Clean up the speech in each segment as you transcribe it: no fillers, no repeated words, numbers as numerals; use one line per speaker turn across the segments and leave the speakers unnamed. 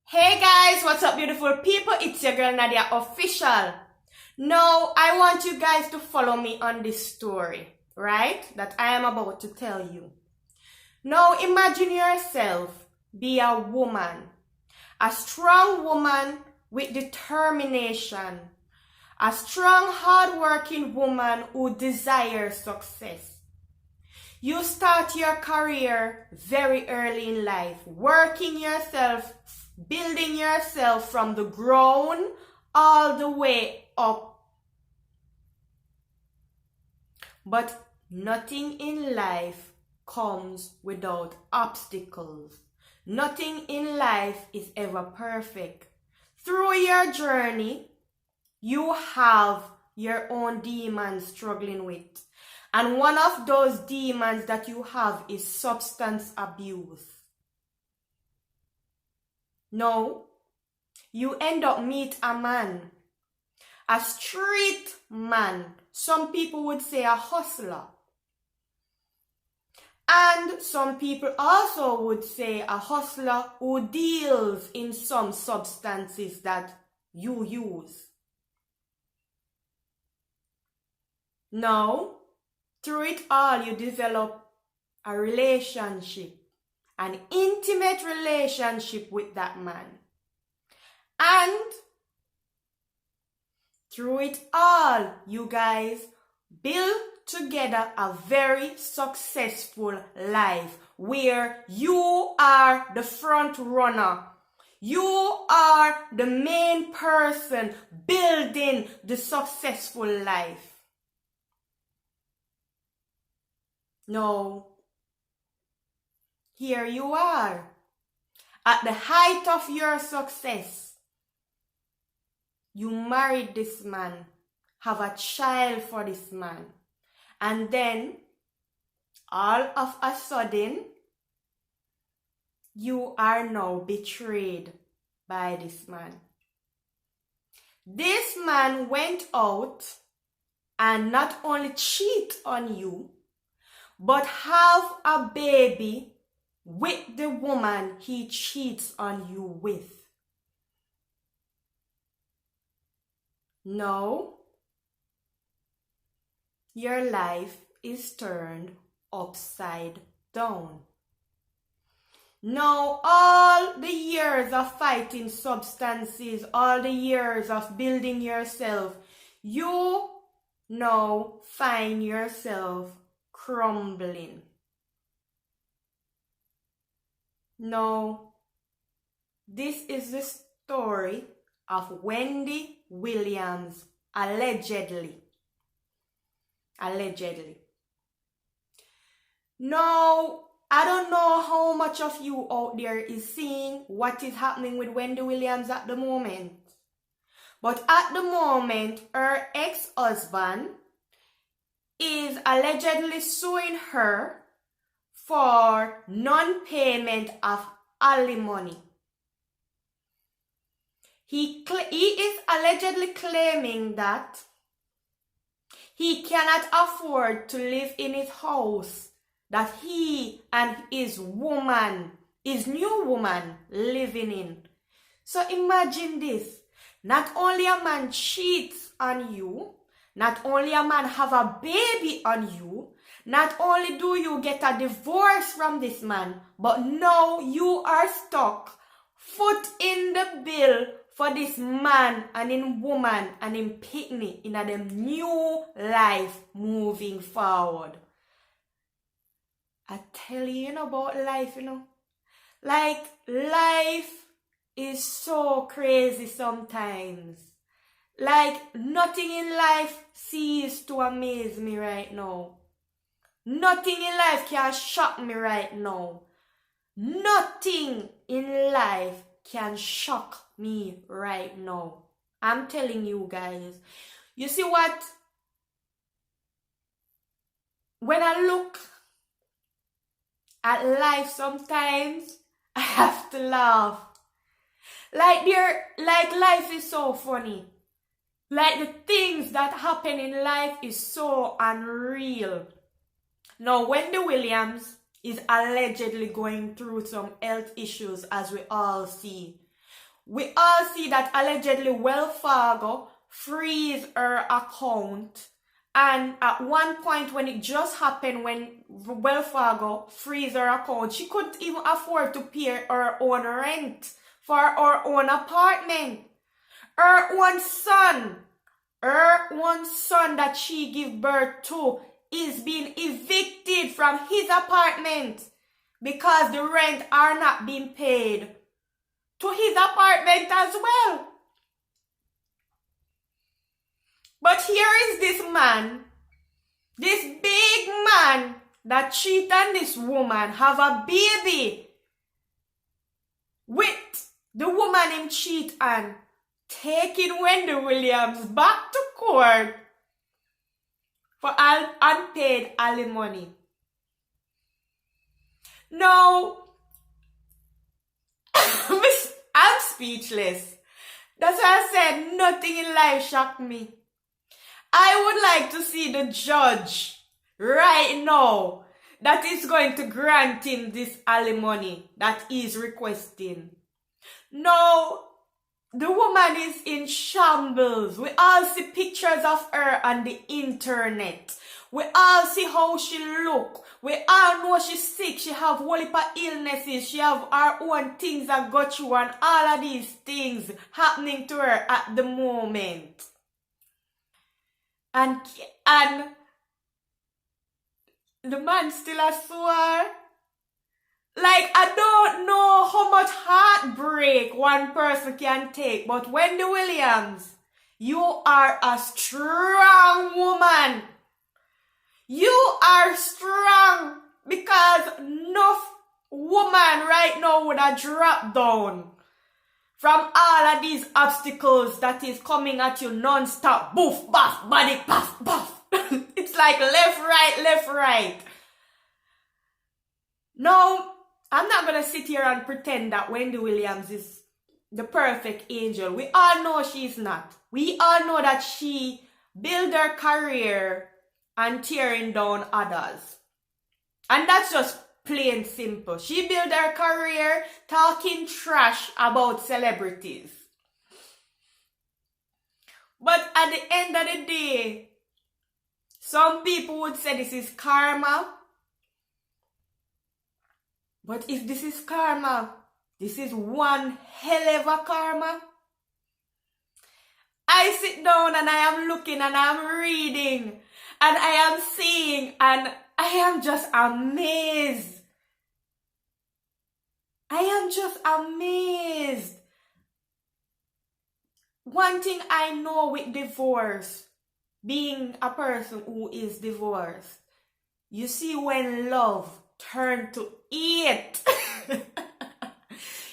Hey guys, what's up beautiful people? It's your girl Nadia Official. Now, I want you guys to follow me on this story, right? That I am about to tell you. Now, imagine yourself be a woman. A strong woman with determination. A strong, hard-working woman who desires success. You start your career very early in life, working yourself, building yourself from the ground all the way up. But nothing in life comes without obstacles. Nothing in life is ever perfect. Through your journey, you have your own demons struggling with. And one of those demons that you have is substance abuse. No, you end up meet a man, a street man. Some people would say a hustler. And some people also would say a hustler who deals in some substances that you use. Now, through it all, you develop a relationship, an intimate relationship with that man. And through it all, you guys build together a very successful life where you are the front runner. You are the main person building the successful life. No. Here you are, at the height of your success. You married this man, have a child for this man, and then all of a sudden, you are now betrayed by this man. This man went out and not only cheat on you, but have a baby with the woman he cheats on you with. Now, your life is turned upside down. Now, all the years of fighting substances, all the years of building yourself, you now find yourself crumbling. Now, this is the story of Wendy Williams, allegedly. Now, I don't know how much of you out there is seeing what is happening with Wendy Williams at the moment. But at the moment, her ex-husband is allegedly suing her for non-payment of alimony. He is allegedly claiming that he cannot afford to live in his house that he and his new woman, living in. So imagine this. Not only a man cheats on you, not only a man have a baby on you, not only do you get a divorce from this man, but now you are stuck, foot in the bill for this man and in woman and in picnic in a them new life moving forward. I tell you, about life, Like, life is so crazy sometimes. Like, nothing in life ceases to amaze me right now. Nothing in life can shock me right now. Nothing in life can shock me right now. I'm telling you guys. You see what? When I look at life sometimes, I have to laugh. Like life is so funny. Like the things that happen in life is so unreal. Now, Wendy Williams is allegedly going through some health issues, as we all see. We all see that allegedly Wells Fargo freeze her account. And at one point when it just happened, when Wells Fargo freeze her account, she couldn't even afford to pay her own rent for her own apartment. Her one son that she gave birth to is being evicted from his apartment because the rent are not being paid to his apartment as well. But here is this man, this big man that cheat on this woman, have a baby with the woman him cheat on, taking Wendy Williams back to court for unpaid alimony. Now, I'm speechless. That's why I said nothing in life shocked me. I would like to see the judge right now that is going to grant him this alimony that he's requesting. No, the woman is in shambles. We all see pictures of her on the internet. We all see how she look. We all know she's sick. She have whole heap of illnesses. She have her own things that got through, and all of these things happening to her at the moment. And the man still a swear. Like, I don't know how much heartbreak one person can take, but Wendy Williams, you are a strong woman. You are strong, because no woman right now would have dropped down from all of these obstacles that is coming at you non-stop. Boof, buff, body, puff, buff. It's like left, right, left, right. No, I'm not going to sit here and pretend that Wendy Williams is the perfect angel. We all know she's not. We all know that she built her career and tearing down others. And that's just plain simple. She built her career talking trash about celebrities. But at the end of the day, some people would say this is karma. But if this is karma, this is one hell of a karma. I sit down and I am looking and I am reading and I am seeing and I am just amazed. I am just amazed. One thing I know with divorce, being a person who is divorced, you see when love turns to hate.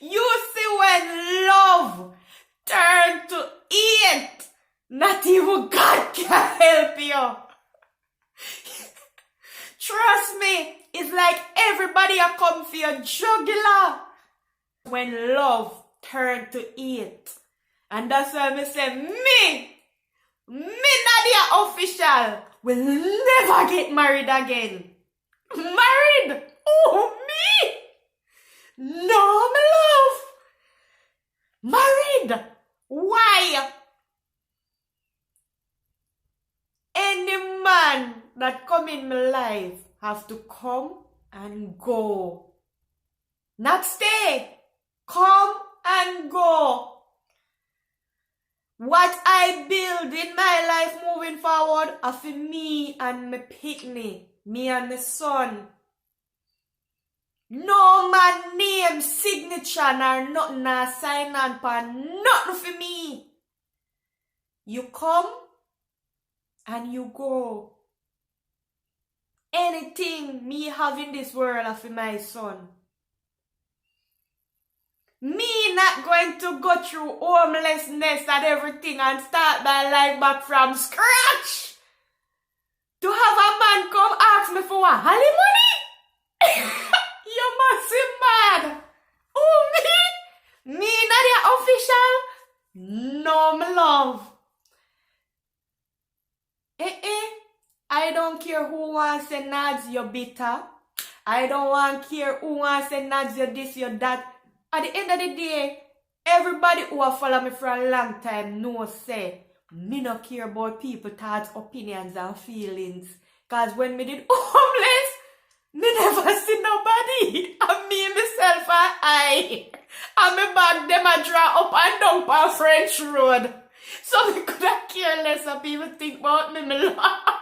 You see when love turns to hate. Not even God can help you. Trust me, it's like everybody a come for your jugular when love turn to hate. And that's why I say, me, Nadia Official, will never get married again. Married? Oh, me? No, my love. Married? Why? Any man that come in my life have to come and go. Not stay. Come and go. What I build in my life moving forward are for me and my picnic, me and my son. No man name, signature, nor nothing, nor sign on pan, nothing for me. You come and you go. Anything me have in this world are for my son. Me not going to go through homelessness and everything and start my life back from scratch. To have a man come ask me for what? Alimony? You must be mad. Oh, me? Me Nadia Official? No, my love. I don't care who wants to say Nads, you're bitter. I don't want care who wants to say Nads, you're this, you're that. At the end of the day, everybody who have followed me for a long time knows say me no care about people thoughts, opinions and feelings. Cause when me did homeless, me never see nobody. And me, myself and I. And me bag them a draw up and down on French Road. So me coulda care less of people think about me, me laugh.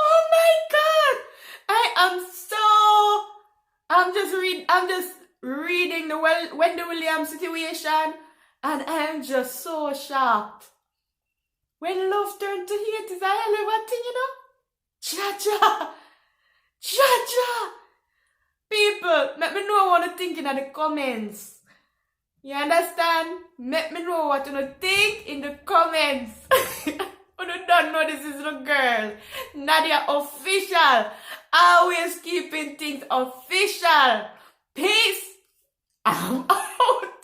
Oh my God! I'm just reading the Wendy Williams situation, and I am just so shocked. When love turned to hate is a hell of a thing, you know? Cha-cha! Cha-cha! People, let me know what you're thinking in the comments. You understand? Let me know what you think in the comments. You don't know this is the girl. Nadia Official. Always keeping things official. Peace. I'm out.